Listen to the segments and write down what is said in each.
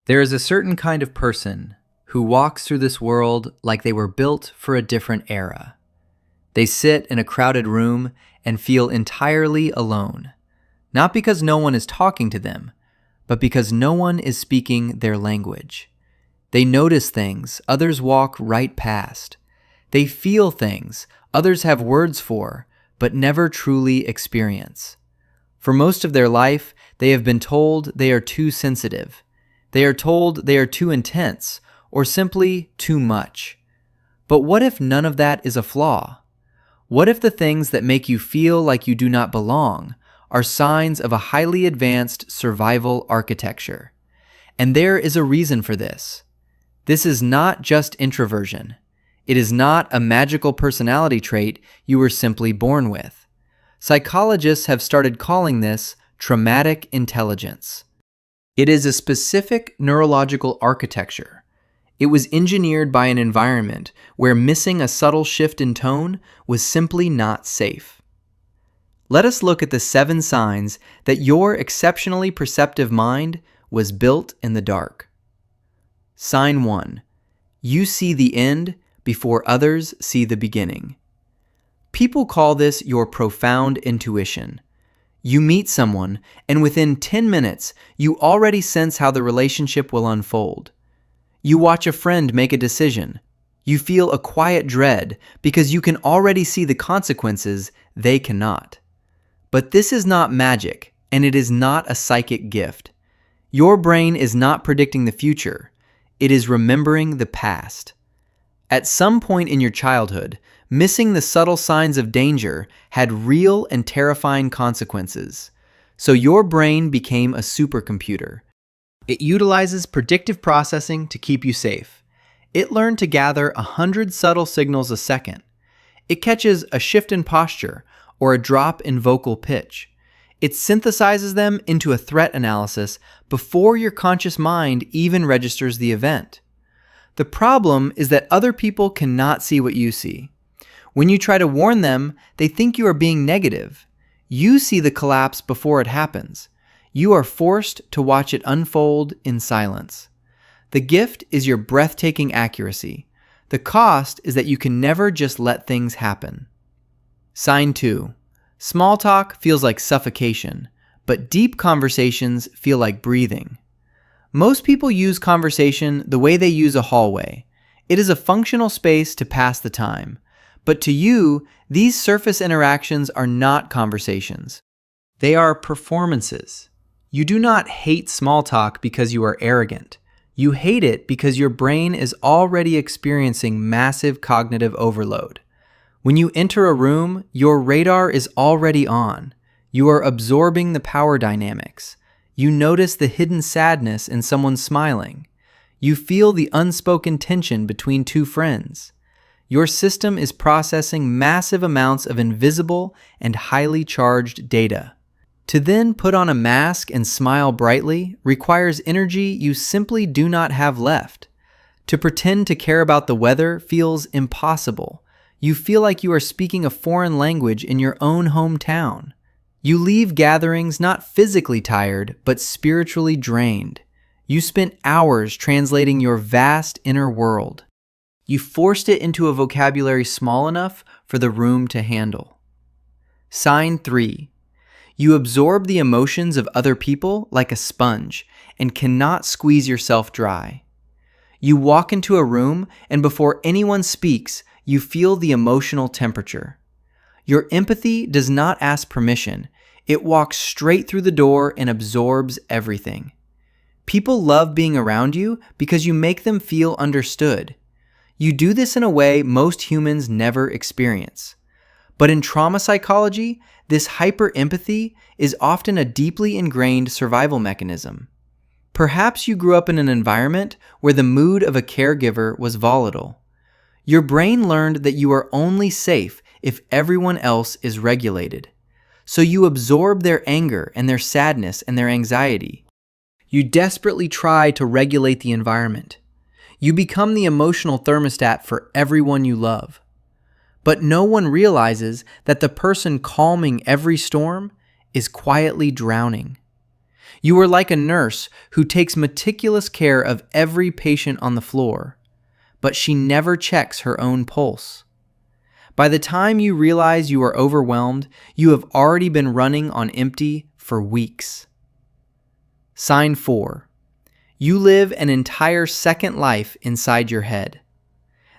There is a certain kind of person who walks through this world like they were built for a different era. They sit in a crowded room and feel entirely alone, not because no one is talking to them, but because no one is speaking their language. They notice things others walk right past. They feel things others have words for, but never truly experience. For most of their life, they have been told they are too sensitive. They are told they are too intense, or simply too much. But what if none of that is a flaw? What if the things that make you feel like you do not belong are signs of a highly advanced survival architecture? And there is a reason for this. This is not just introversion. It is not a magical personality trait you were simply born with. Psychologists have started calling this traumatic intelligence. It is a specific neurological architecture. It was engineered by an environment where missing a subtle shift in tone was simply not safe. Let us look at the 7 signs that your exceptionally perceptive mind was built in the dark. Sign 1. You see the end before others see the beginning. People call this your profound intuition. You meet someone, and within 10 minutes, you already sense how the relationship will unfold. You watch a friend make a decision. You feel a quiet dread because you can already see the consequences they cannot. But this is not magic, and it is not a psychic gift. Your brain is not predicting the future. It is remembering the past. At some point in your childhood, missing the subtle signs of danger had real and terrifying consequences. So your brain became a supercomputer. It utilizes predictive processing to keep you safe. It learned to gather 100 subtle signals a second. It catches a shift in posture or a drop in vocal pitch. It synthesizes them into a threat analysis before your conscious mind even registers the event. The problem is that other people cannot see what you see. When you try to warn them, they think you are being negative. You see the collapse before it happens. You are forced to watch it unfold in silence. The gift is your breathtaking accuracy. The cost is that you can never just let things happen. Sign 2. Small talk feels like suffocation, but deep conversations feel like breathing. Most people use conversation the way they use a hallway. It is a functional space to pass the time. But to you, these surface interactions are not conversations. They are performances. You do not hate small talk because you are arrogant. You hate it because your brain is already experiencing massive cognitive overload. When you enter a room, your radar is already on. You are absorbing the power dynamics. You notice the hidden sadness in someone smiling. You feel the unspoken tension between two friends. Your system is processing massive amounts of invisible and highly charged data. To then put on a mask and smile brightly requires energy you simply do not have left. To pretend to care about the weather feels impossible. You feel like you are speaking a foreign language in your own hometown. You leave gatherings not physically tired, but spiritually drained. You spent hours translating your vast inner world. You forced it into a vocabulary small enough for the room to handle. Sign 3. You absorb the emotions of other people like a sponge and cannot squeeze yourself dry. You walk into a room and before anyone speaks, you feel the emotional temperature. Your empathy does not ask permission. It walks straight through the door and absorbs everything. People love being around you because you make them feel understood. You do this in a way most humans never experience. But in trauma psychology, this hyper-empathy is often a deeply ingrained survival mechanism. Perhaps you grew up in an environment where the mood of a caregiver was volatile. Your brain learned that you are only safe if everyone else is regulated. So you absorb their anger and their sadness and their anxiety. You desperately try to regulate the environment. You become the emotional thermostat for everyone you love. But no one realizes that the person calming every storm is quietly drowning. You are like a nurse who takes meticulous care of every patient on the floor, but she never checks her own pulse. By the time you realize you are overwhelmed, you have already been running on empty for weeks. Sign 4. You live an entire second life inside your head.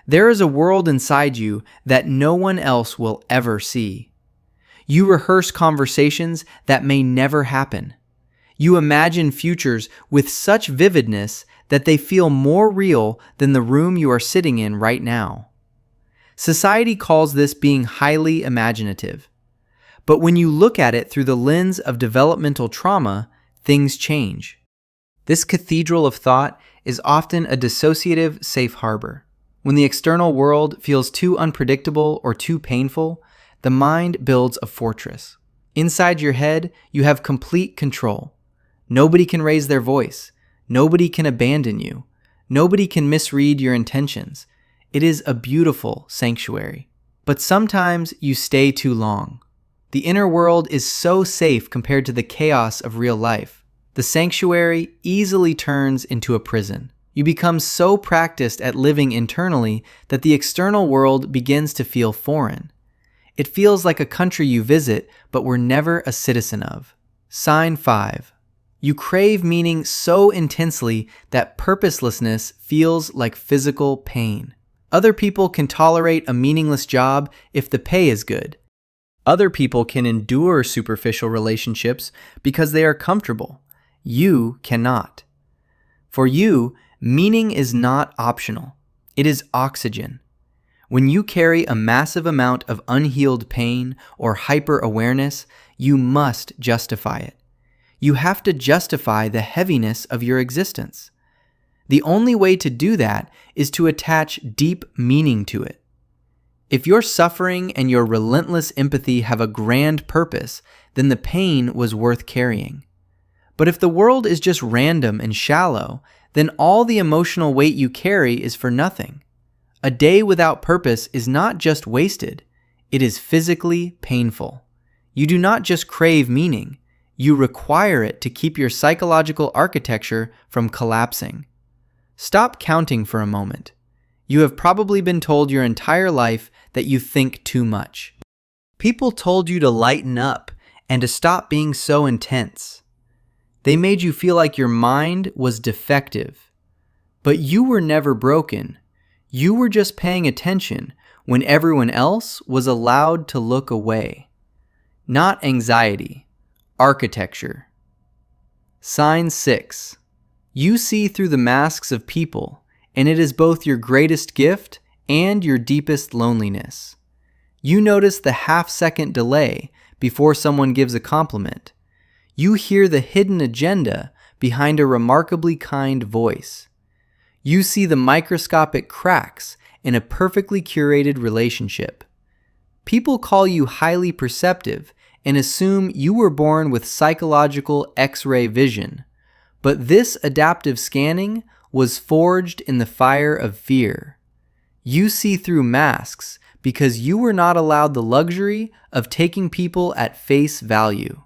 There is a world inside you that no one else will ever see. You rehearse conversations that may never happen. You imagine futures with such vividness that they feel more real than the room you are sitting in right now. Society calls this being highly imaginative. But when you look at it through the lens of developmental trauma, things change. This cathedral of thought is often a dissociative safe harbor. When the external world feels too unpredictable or too painful, the mind builds a fortress. Inside your head, you have complete control. Nobody can raise their voice. Nobody can abandon you. Nobody can misread your intentions. It is a beautiful sanctuary. But sometimes you stay too long. The inner world is so safe compared to the chaos of real life. The sanctuary easily turns into a prison. You become so practiced at living internally that the external world begins to feel foreign. It feels like a country you visit but were never a citizen of. Sign 5. You crave meaning so intensely that purposelessness feels like physical pain. Other people can tolerate a meaningless job if the pay is good. Other people can endure superficial relationships because they are comfortable. You cannot. For you, meaning is not optional. It is oxygen. When you carry a massive amount of unhealed pain or hyper-awareness, you must justify it. You have to justify the heaviness of your existence. The only way to do that is to attach deep meaning to it. If your suffering and your relentless empathy have a grand purpose, then the pain was worth carrying. But if the world is just random and shallow, then all the emotional weight you carry is for nothing. A day without purpose is not just wasted, it is physically painful. You do not just crave meaning, you require it to keep your psychological architecture from collapsing. Stop counting for a moment. You have probably been told your entire life that you think too much. People told you to lighten up and to stop being so intense. They made you feel like your mind was defective. But you were never broken. You were just paying attention when everyone else was allowed to look away. Not anxiety. Architecture. Sign 6. You see through the masks of people, and it is both your greatest gift and your deepest loneliness. You notice the half-second delay before someone gives a compliment. You hear the hidden agenda behind a remarkably kind voice. You see the microscopic cracks in a perfectly curated relationship. People call you highly perceptive and assume you were born with psychological X-ray vision. But this adaptive scanning was forged in the fire of fear. You see through masks because you were not allowed the luxury of taking people at face value.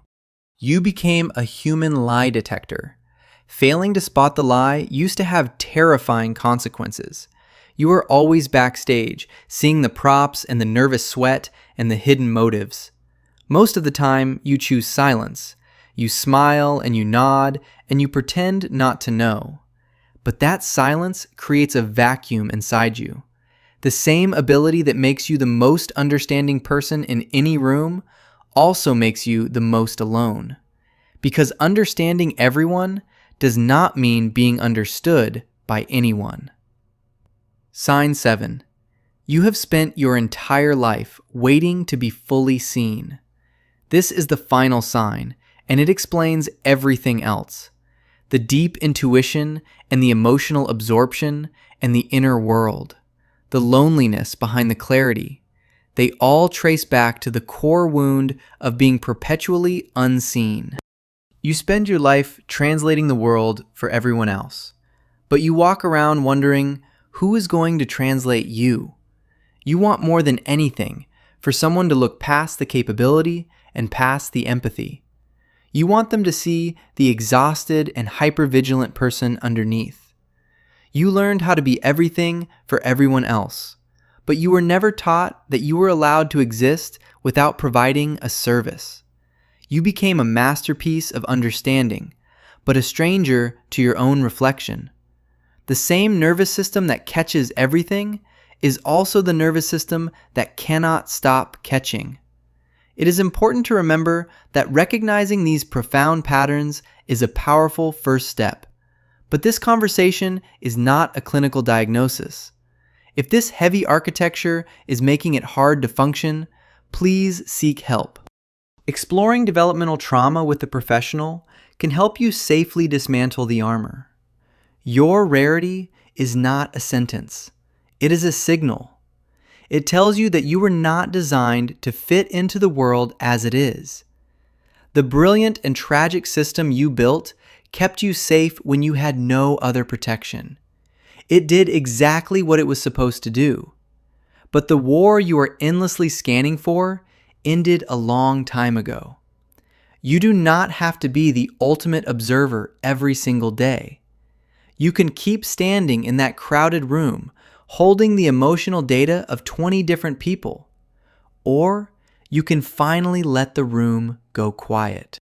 You became a human lie detector. Failing to spot the lie used to have terrifying consequences. You were always backstage, seeing the props and the nervous sweat and the hidden motives. Most of the time, you choose silence. You smile and you nod and you pretend not to know. But that silence creates a vacuum inside you. The same ability that makes you the most understanding person in any room also makes you the most alone. Because understanding everyone does not mean being understood by anyone. Sign 7. You have spent your entire life waiting to be fully seen. This is the final sign, and it explains everything else. The deep intuition and the emotional absorption and the inner world. The loneliness behind the clarity. They all trace back to the core wound of being perpetually unseen. You spend your life translating the world for everyone else, but you walk around wondering who is going to translate you. You want more than anything for someone to look past the capability and past the empathy. You want them to see the exhausted and hypervigilant person underneath. You learned how to be everything for everyone else, but you were never taught that you were allowed to exist without providing a service. You became a masterpiece of understanding, but a stranger to your own reflection. The same nervous system that catches everything is also the nervous system that cannot stop catching. It is important to remember that recognizing these profound patterns is a powerful first step. But this conversation is not a clinical diagnosis. If this heavy architecture is making it hard to function, please seek help. Exploring developmental trauma with a professional can help you safely dismantle the armor. Your rarity is not a sentence. It is a signal. It tells you that you were not designed to fit into the world as it is. The brilliant and tragic system you built kept you safe when you had no other protection. It did exactly what it was supposed to do. But the war you are endlessly scanning for ended a long time ago. You do not have to be the ultimate observer every single day. You can keep standing in that crowded room, holding the emotional data of 20 different people. Or you can finally let the room go quiet.